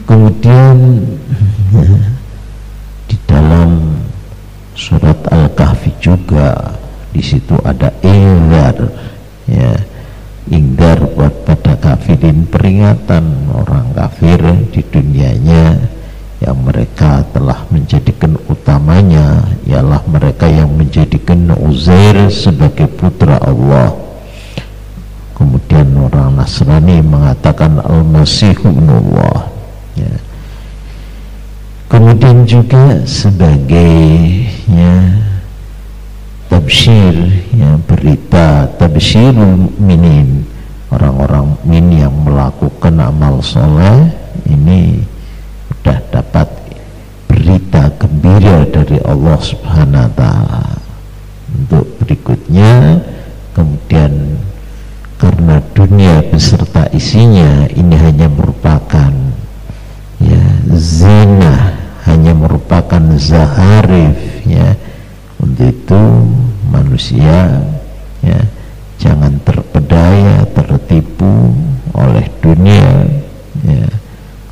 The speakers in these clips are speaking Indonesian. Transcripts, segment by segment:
Kemudian di dalam surat Al-Kahfi juga di situ ada inggar, ya, inggar buat pada kafirin, peringatan orang kafir di dunianya yang mereka telah menjadikan utamanya ialah mereka yang menjadikan Uzair sebagai putra Allah. Kemudian orang Nasrani mengatakan Al-Masih ibnullah, ya. Kemudian juga sebagai, ya, tabsyir, ya, berita tabsyirul mukminin, orang-orang mukmin yang melakukan amal soleh ini sudah dapat berita gembira dari Allah Subhanahu wa ta'ala. Untuk berikutnya, kemudian karena dunia beserta isinya ini hanya merupakan, ya, zina, hanya merupakan zaharif, ya, untuk itu manusia, ya, jangan terpedaya, tertipu oleh dunia, ya.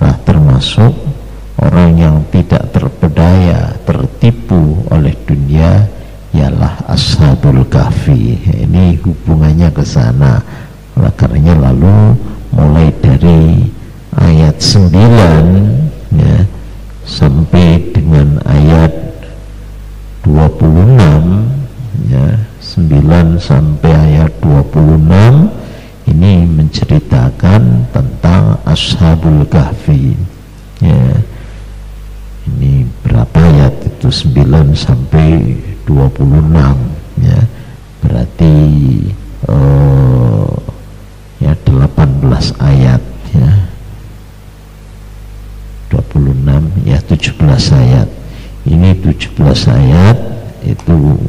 Telah termasuk orang yang tidak terpedaya, tertipu oleh dunia ialah Ashabul Kahfi. Ini hubungannya ke sana. Oleh karenanya lalu mulai dari ayat 9, ya, sampai dengan ayat 26, ya, 9 sampai ayat 26 ini menceritakan tentang Ashabul Kahfi, ya. Ini berapa ayat itu? 9 sampai 26, ya, berarti ya 18 ayat, ya, 26, ya 17 ayat. Ini 17 ayat itu,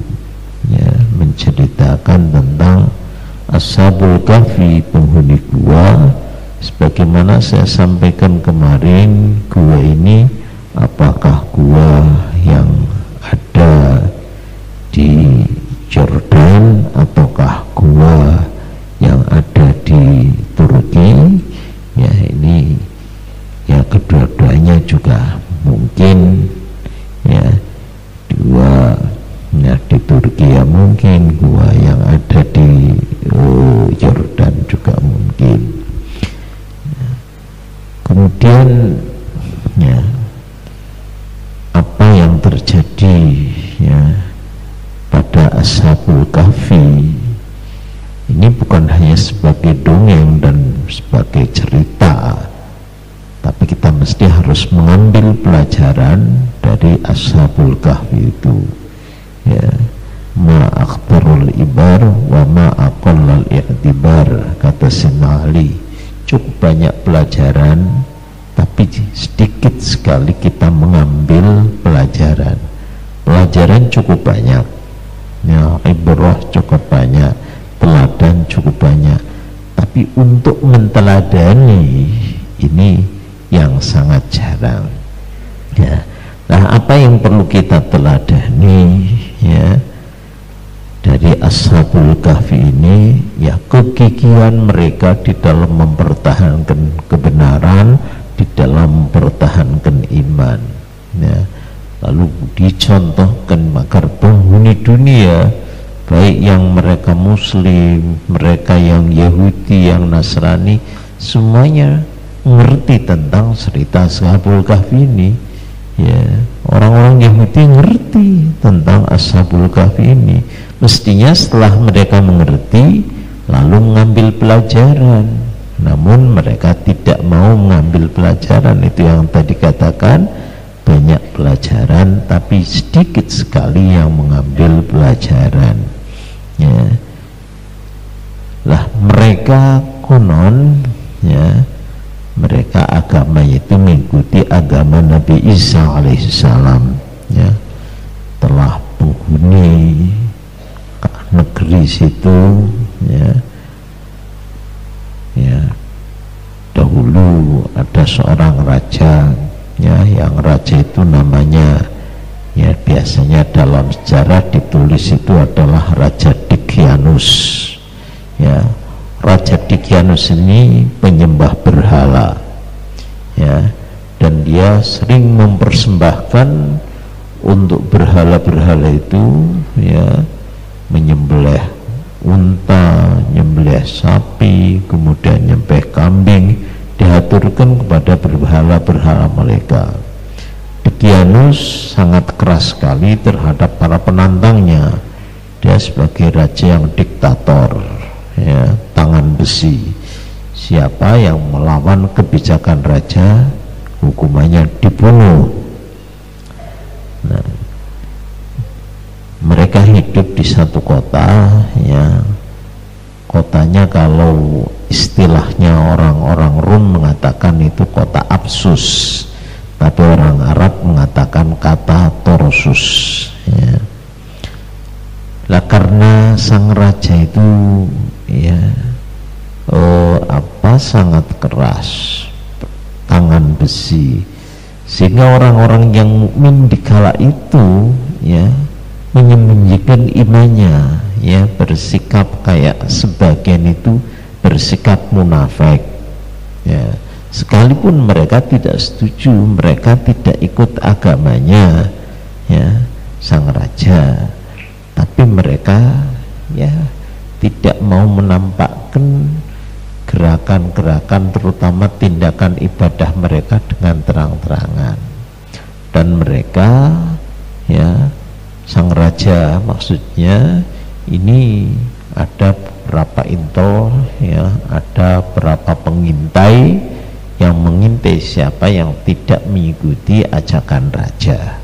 ya, menceritakan tentang Ashabul Kahfi, penghuni gua. Sebagaimana saya sampaikan kemarin, gua ini apakah gua yang ada di Jordan ataukah gua yang ada di Turki, ya, ini, ya, kedua-duanya juga mungkin, ya, dua, ya, di Turki ya mungkin, gua yang ada di Jordan juga mungkin, ya. Kemudian, ya, apa yang terjadi, ya, pada Ashabul Kahfi ini bukan hanya sebagai dongeng dan sebagai cerita, tapi kita mesti harus mengambil pelajaran dari Ashabul Kahfi itu, ya. Ma akhbarul ibar wa ma aqallal i'tibar, kata Sayyidina Ali. Cukup banyak pelajaran, tapi sedikit sekali kita mengambil pelajaran. Pelajaran cukup banyak, ya, ibrah cukup banyak, teladan cukup banyak, tapi untuk menteladani ini yang sangat jarang, ya. Nah, apa yang perlu kita teladani, ya, dari Ashabul Kahfi ini, ya, kegigihan mereka di dalam mempertahankan kebenaran, di dalam mempertahankan iman, ya. Lalu dicontohkan agar penghuni dunia, baik yang mereka Muslim, mereka yang Yahudi, yang Nasrani, semuanya mengerti tentang cerita Ashabul Kahfi ini, ya. Orang-orang Yahudi ngerti tentang Ashabul Kahfi ini. Mestinya setelah mereka mengerti lalu mengambil pelajaran, namun mereka tidak mau mengambil pelajaran. Itu yang tadi katakan, banyak pelajaran tapi sedikit sekali yang mengambil pelajaran, ya. Lah mereka konon, ya, mereka agama itu mengikuti agama Nabi Isa alaihissalam, ya. Telah penghuni negeri situ, ya, ya, dahulu ada seorang raja, ya, yang raja itu namanya, ya, biasanya dalam sejarah ditulis itu adalah Raja Dicyanus, ya. Raja Dicyanus ini penyembah berhala, ya. dan dia sering mempersembahkan untuk berhala-berhala itu, ya, menyembelih unta, nyembelih sapi, kemudian nyembelih kambing, diaturkan kepada berhala-berhala mereka. Dqianus sangat keras sekali terhadap para penantangnya. Dia sebagai raja yang diktator, ya, tangan besi. Siapa yang melawan kebijakan raja, hukumannya dibunuh. Nah, mereka hidup di satu kota, ya. Kotanya kalau istilahnya orang-orang Rum mengatakan itu kota Apsus, tapi orang Arab mengatakan kata Torsus, ya. Lah karena sang raja itu, ya, sangat keras, tangan besi, sehingga orang-orang yang mukmin di kala itu, ya, menyembunyikan imannya, ya, bersikap kayak sebagian itu bersikap munafik, ya, sekalipun mereka tidak setuju, mereka tidak ikut agamanya, ya, sang raja, tapi mereka, ya, tidak mau menampakkan gerakan-gerakan, terutama tindakan ibadah mereka dengan terang-terangan. Dan mereka, ya, sang raja maksudnya ini ada beberapa intel, ya, ada beberapa pengintai yang mengintai siapa yang tidak mengikuti ajakan raja,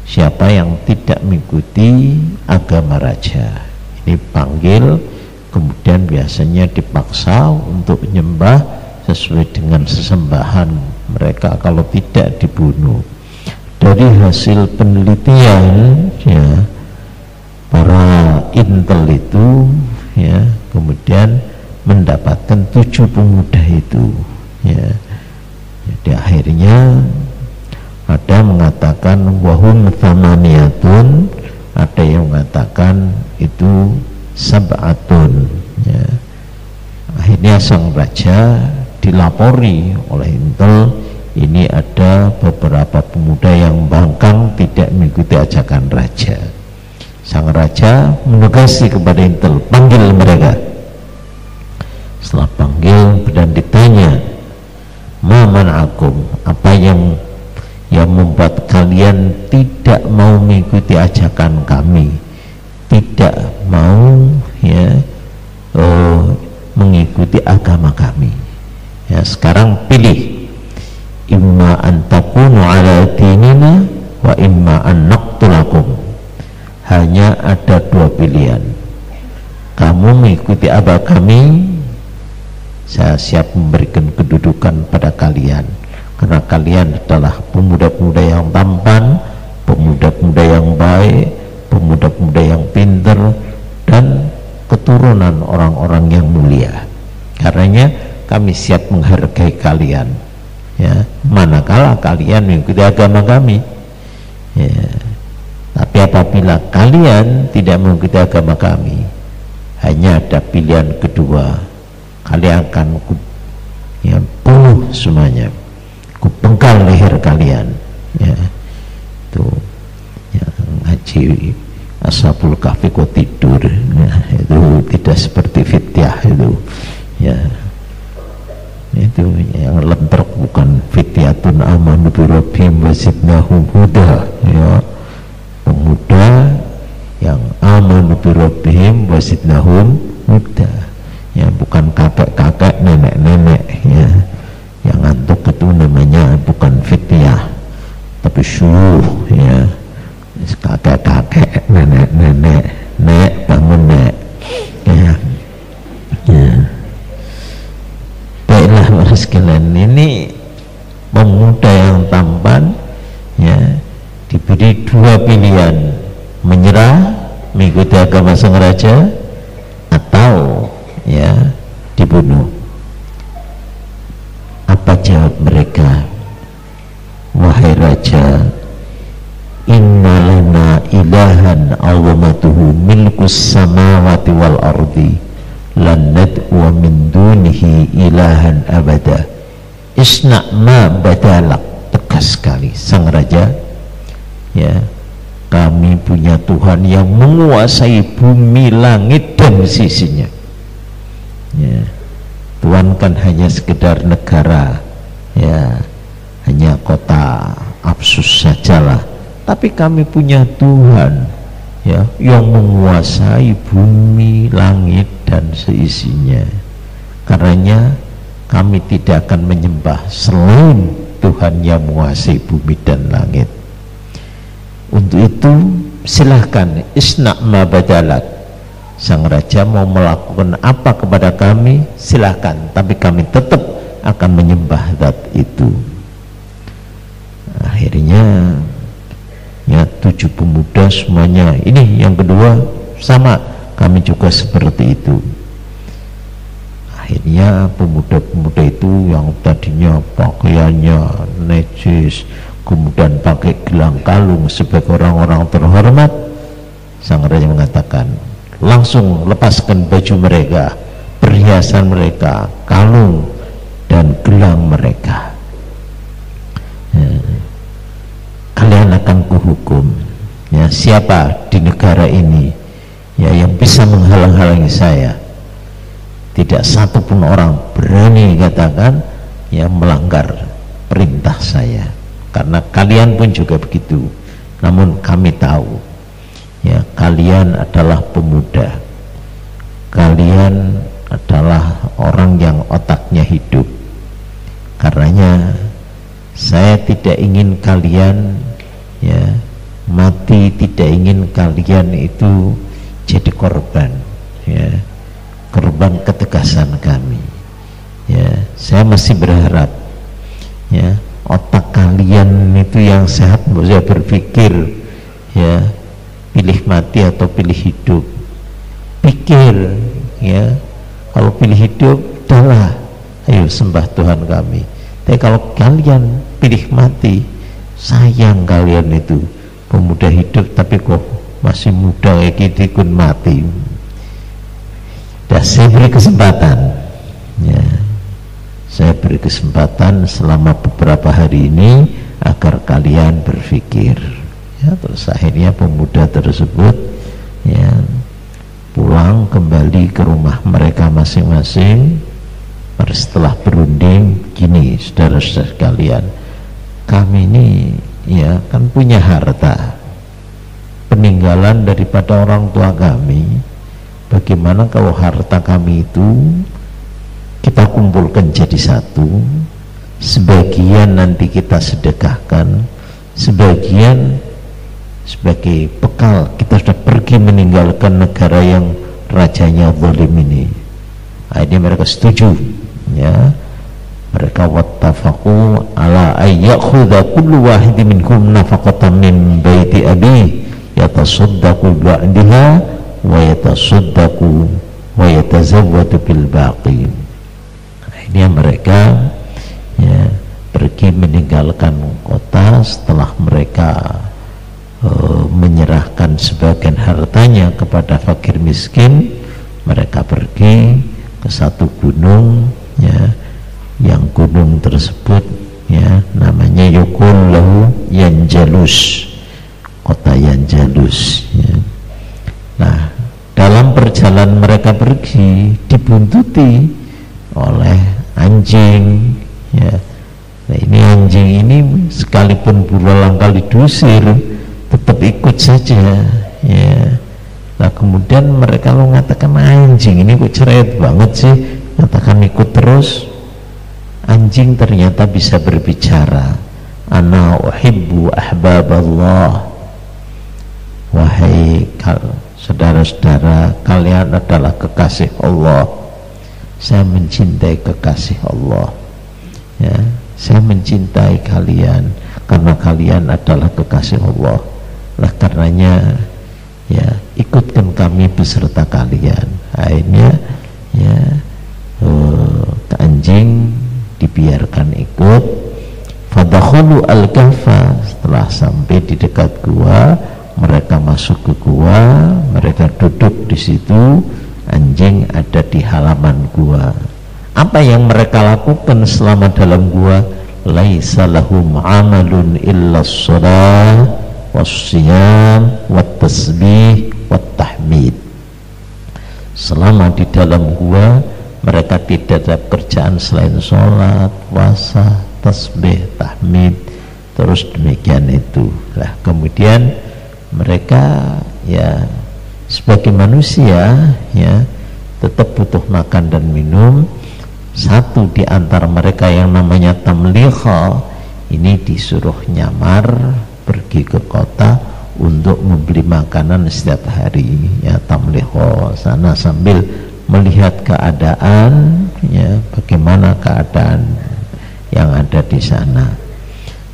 siapa yang tidak mengikuti agama raja. Ini panggil, kemudian biasanya dipaksa untuk menyembah sesuai dengan sesembahan mereka, kalau tidak dibunuh. Dari hasil penelitian, ya, para intel itu, ya, kemudian mendapatkan 7 pemuda itu, ya. Jadi akhirnya ada mengatakan wahum thamaniyatun, ada yang mengatakan itu sab'atun, ya. Akhirnya sang raja dilapori oleh intel, ini ada beberapa pemuda yang bangkang tidak mengikuti ajakan raja. Sang raja menugasi kepada intel, panggil mereka. Setelah panggil dan ditanya, ma man'akum, apa yang membuat kalian tidak mau mengikuti ajakan kami, tidak mau, ya, mengikuti agama kami. Ya, sekarang pilih, imma an takunu ala dinina wa imma an naqtulakum. Hanya ada 2 pilihan, kamu mengikuti agama kami, saya siap memberikan kedudukan pada kalian, karena kalian adalah pemuda-pemuda yang tampan, pemuda-pemuda yang baik, pemuda-pemuda yang pintar, dan keturunan orang-orang yang mulia. Karenanya kami siap menghargai kalian, ya, manakala kalian mengikuti agama kami, ya. Tapi apabila kalian tidak mengikuti agama kami, hanya ada pilihan kedua, kalian akan bunuh semuanya, kupenggal leher kalian, ya. Itu, ya, ngaji Ashabul Kahfi kok tidur, ya, itu tidak seperti Fityah itu, ya. Itu yang lentrek bukan fityatun amanu bi rabbihim wa zidnahum huda, ya, pemuda yang amanu bi rabbihim wa zidnahum huda, ya, bukan kakek-kakek, nenek-nenek, ya, yang ngantuk itu namanya bukan fityah, tapi syuh, ya, kakek-kakek, nenek-nenek, nek bangun nek, ya, ya. Baiklah para sekalian, ini pemuda yang tampan, ya, diberi 2 pilihan, menyerah mengikuti agama sang raja atau, ya, dibunuh. Apa jawab mereka? Wahai raja, inna lana ilahan awamatuhu milkus samawati wal ardi lan nad'u min dunihi ilahan abada isna' ma badalak. tegas sekali. Sang raja, ya, kami punya Tuhan yang menguasai bumi, langit dan sisinya. Ya, Tuhan kan hanya sekedar negara, ya, hanya kota Apsus sajalah. Tapi kami punya Tuhan, ya, yang menguasai bumi, langit dan seisinya. Karenanya kami tidak akan menyembah selain Tuhan yang menguasai bumi dan langit. Untuk itu silahkan isna' ma badalak. Sang raja mau melakukan apa kepada kami, silahkan, tapi kami tetap akan menyembah zat itu. Akhirnya ya 7 pemuda semuanya, ini yang kedua sama, kami juga seperti itu. Akhirnya pemuda-pemuda itu yang tadinya pakaiannya najis, kemudian pakai gelang kalung sebagai orang-orang terhormat, sang raja mengatakan, langsung lepaskan baju mereka, perhiasan mereka, kalung dan gelang mereka. Kalian akan kuhukum. Ya, siapa di negara ini, ya, yang bisa menghalang-halangi saya? Tidak satu pun orang berani katakan, ya, melanggar perintah saya. Karena kalian pun juga begitu. Namun kami tahu, ya, kalian adalah pemuda, kalian adalah orang yang otaknya hidup. Karenanya saya tidak ingin kalian, ya, mati, tidak ingin kalian itu jadi korban, ya, korban ketegasan kami. Ya, saya masih berharap, ya, otak kalian itu yang sehat, nggak usah berpikir, ya, pilih mati atau pilih hidup. Pikir, ya, kalau pilih hidup, udahlah, ayo sembah Tuhan kami. Tapi kalau kalian pilih mati, sayang kalian itu pemuda hidup tapi kok masih muda kayak gitu ikut mati. Dan saya beri kesempatan, ya, saya beri kesempatan selama beberapa hari ini agar kalian berpikir. Ya, terus akhirnya pemuda tersebut, ya, pulang kembali ke rumah mereka masing-masing. Setelah berunding, gini saudara-saudara sekalian, kami ini, ya, kan punya harta peninggalan daripada orang tua kami. Bagaimana kalau harta kami itu kita kumpulkan jadi satu, sebagian nanti kita sedekahkan, sebagian sebagai bekal kita sudah pergi meninggalkan negara yang rajanya zalim ini. Akhirnya mereka setuju, ya, mereka wattafaqu ala ayyakhudha kullu wahidin minkum nafaqatan min baiti abi yatasaddaqu ba'daha wa yatasaddaqu wa yatazawwadu bil baqi. Akhirnya mereka, ya, pergi meninggalkan kota setelah mereka menyerahkan sebagian hartanya kepada fakir miskin. Mereka pergi ke satu gunung, ya, yang gunung tersebut, ya, namanya yuqullahu Yanjalus, kota Yanjalus, ya. Nah, dalam perjalanan mereka pergi dibuntuti oleh anjing, ya. Nah, ini anjing ini sekalipun berulang kali diusir tetap ikut saja, ya. Nah, kemudian mereka lo mengatakan, anjing ini kok cerewet banget sih, katakan ikut terus. Anjing ternyata bisa berbicara, ana uhibbu ahbaballah, wahai saudara-saudara, kalian adalah kekasih Allah, saya mencintai kekasih Allah, ya, saya mencintai kalian karena kalian adalah kekasih Allah. Lah karenanya, ya, ikutkan kami beserta kalian. Akhirnya, ya, anjing dibiarkan ikut. Fadakhulu al-kahfa, setelah sampai di dekat gua, mereka masuk ke gua, mereka duduk di situ, anjing ada di halaman gua. Apa yang mereka lakukan selama dalam gua? laisa lahum amalun illa shalah wassiyam wattasbih wattahmid. Selama di dalam gua mereka tidak ada kerjaan selain sholat, puasa, tasbih, tahmid, terus demikian itu lah. Kemudian mereka ya sebagai manusia ya tetap butuh makan dan minum. Satu di antara mereka yang namanya tamliha ini disuruh nyamar pergi ke kota untuk membeli makanan setiap hari ya, tamliha sana sambil melihat keadaan ya, bagaimana keadaan yang ada di sana.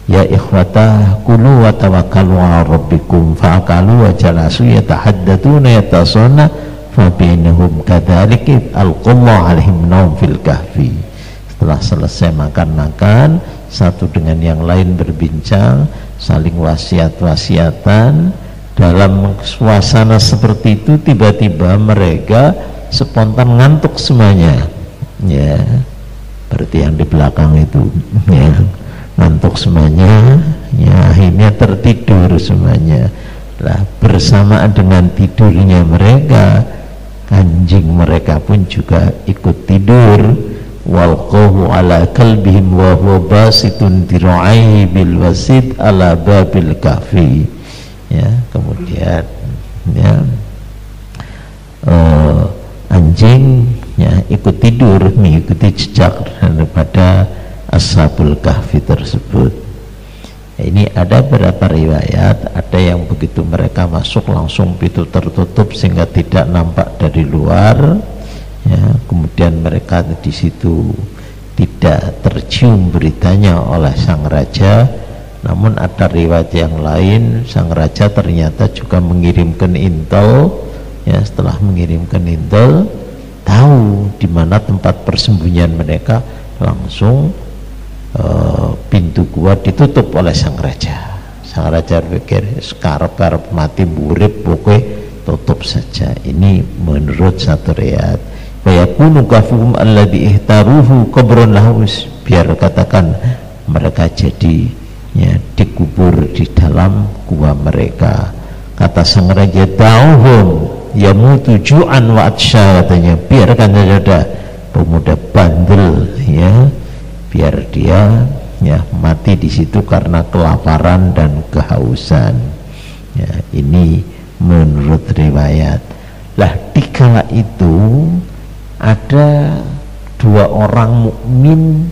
Ya ikhwata kulu wa tawakkalu ala rabbikum fa'akalu wa jalasu yatahaddatuna yatasona fa bainahum kadzalika alqallahu alaihim naum fil kahfi. Setelah selesai makan-makan, satu dengan yang lain berbincang, saling wasiat-wasiatan. Dalam suasana seperti itu tiba-tiba mereka spontan ngantuk semuanya ya, berarti yang di belakang itu ya, ngantuk semuanya ya, akhirnya tertidur semuanya lah. Bersamaan dengan tidurnya mereka, anjing mereka pun juga ikut tidur. Walqahu ala kalbihim wa huwa basitun dira'aihi bil wasid ala babil kahfi ya. Kemudian ya anjing ya ikut tidur mengikuti jejak daripada ashabul kahfi tersebut. Ini ada beberapa riwayat, ada yang begitu mereka masuk langsung pintu tertutup sehingga tidak nampak dari luar ya. Kemudian mereka di situ tidak tercium beritanya oleh sang raja. Namun ada riwayat yang lain, sang raja ternyata juga mengirimkan intel ya. Setelah mengirimkan intel, tahu di mana tempat persembunyian mereka, langsung pintu gua ditutup oleh sang raja. Sang raja berpikir sekarang mati burip pokoknya tutup saja. Ini menurut satu riwayat. Wa yakunu kafuhum alladhi ihtaruhu qabrun lahus, biar katakan mereka jadi ya dikubur di dalam gua mereka. Kata sang raja, ta'uhum yamutu ju'an wa atsya, katanya biarkan ada pemuda bandel ya, biar dia ya mati di situ karena kelaparan dan kehausan ya. Ini menurut riwayat. Lah dikala itu ada dua orang mukmin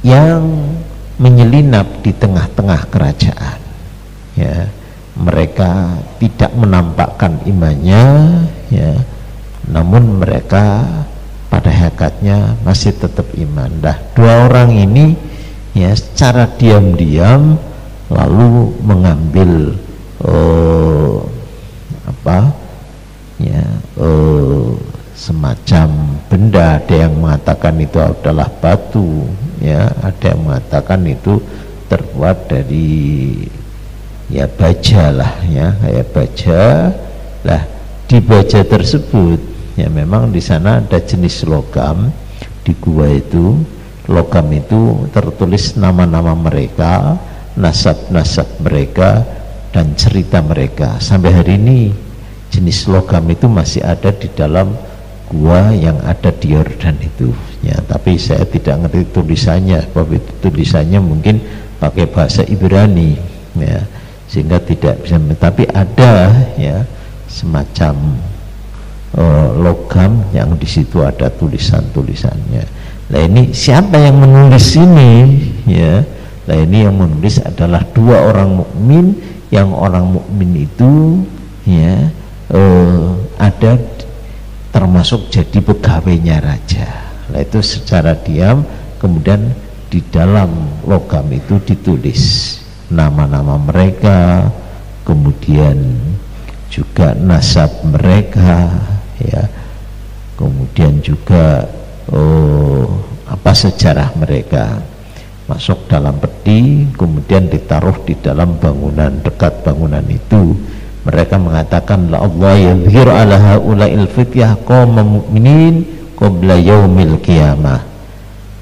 yang menyelinap di tengah-tengah kerajaan ya. Mereka tidak menampakkan imannya ya, namun mereka pada hakikatnya masih tetap iman. Dah dua orang ini ya secara diam-diam lalu mengambil semacam benda. Ada yang mengatakan itu adalah batu ya, ada yang mengatakan itu terbuat dari ya baja lah ya, kayak baja lah. Di baja tersebut ya memang di sana ada jenis logam. Di gua itu logam itu tertulis nama-nama mereka, nasab-nasab mereka dan cerita mereka. Sampai hari ini jenis logam itu masih ada di dalam gua yang ada di Yordan itu ya. Tapi saya tidak ngerti tulisannya, sebab itu tulisannya mungkin pakai bahasa Ibrani ya, sehingga tidak bisa, tapi ada ya semacam logam yang di situ ada tulisan-tulisannya. Nah ini siapa yang menulis ini ya? Nah ini yang menulis adalah dua orang mukmin, yang orang mukmin itu ya ada termasuk jadi pegawainya raja. Nah itu secara diam kemudian di dalam logam itu ditulis nama-nama mereka, kemudian juga nasab mereka ya, kemudian juga apa sejarah mereka. Masuk dalam peti kemudian ditaruh di dalam bangunan. Dekat bangunan itu mereka mengatakan la Allah yadhhir ala haula'il fityah qaum mu'minin qabla yaumil qiyamah.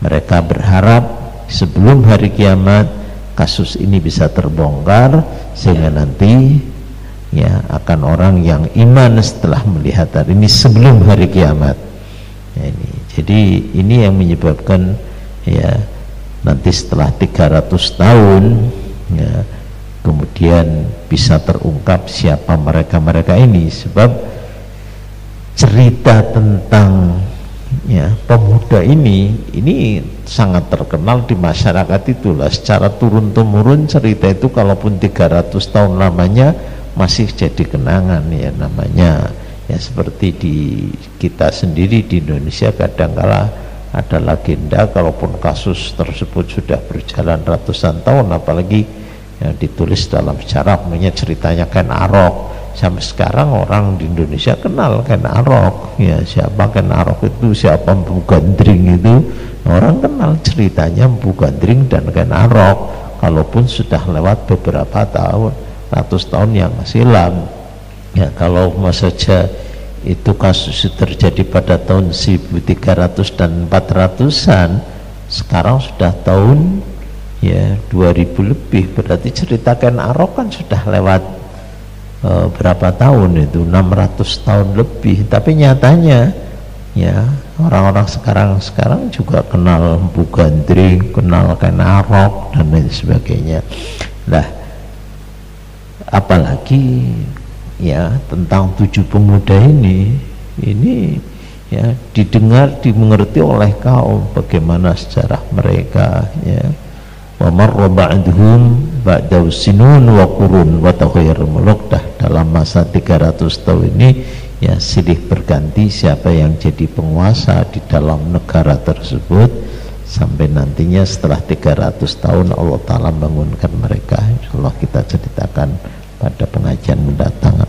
Mereka berharap sebelum hari kiamat kasus ini bisa terbongkar, sehingga nanti ya akan orang yang iman setelah melihat hari ini sebelum hari kiamat. Ya, ini. Jadi ini yang menyebabkan ya nanti setelah 300 tahun ya kemudian bisa terungkap siapa mereka ini, sebab cerita tentang ya pemuda ini sangat terkenal di masyarakat. Itulah secara turun-temurun cerita itu, kalaupun 300 tahun lamanya masih jadi kenangan ya namanya. Ya seperti di kita sendiri di Indonesia kadangkala ada legenda, kalaupun kasus tersebut sudah berjalan ratusan tahun, apalagi yang ditulis dalam sejarah, namanya ceritanya Ken Arok. Sampai sekarang orang di Indonesia kenal Ken Arok. Ya siapa Ken Arok itu, siapa Mpu Gandring itu, orang kenal ceritanya Mpu Gandring dan Ken Arok, kalaupun sudah lewat beberapa tahun, ratus tahun yang silam. Ya kalau saja itu kasus terjadi pada tahun 1300 dan 400-an, sekarang sudah tahun ya 2000 lebih, berarti cerita Ken Arok kan sudah lewat berapa tahun itu, 600 tahun lebih. Tapi nyatanya ya orang-orang sekarang juga kenal Mpu Gandring, kenal Ken Arok dan lain sebagainya. Nah apalagi ya tentang 7 pemuda ini ya didengar, dimengerti oleh kaum, bagaimana sejarah mereka ya. Wa marra ba'dhum ba'dahu sinun wa qurun wa taghayyarul muluk. Dalam masa 300 tahun ini ya silih berganti siapa yang jadi penguasa di dalam negara tersebut, sampai nantinya setelah 300 tahun Allah Ta'ala bangunkan mereka. Insyaallah kita ceritakan pada pengajian mendatang.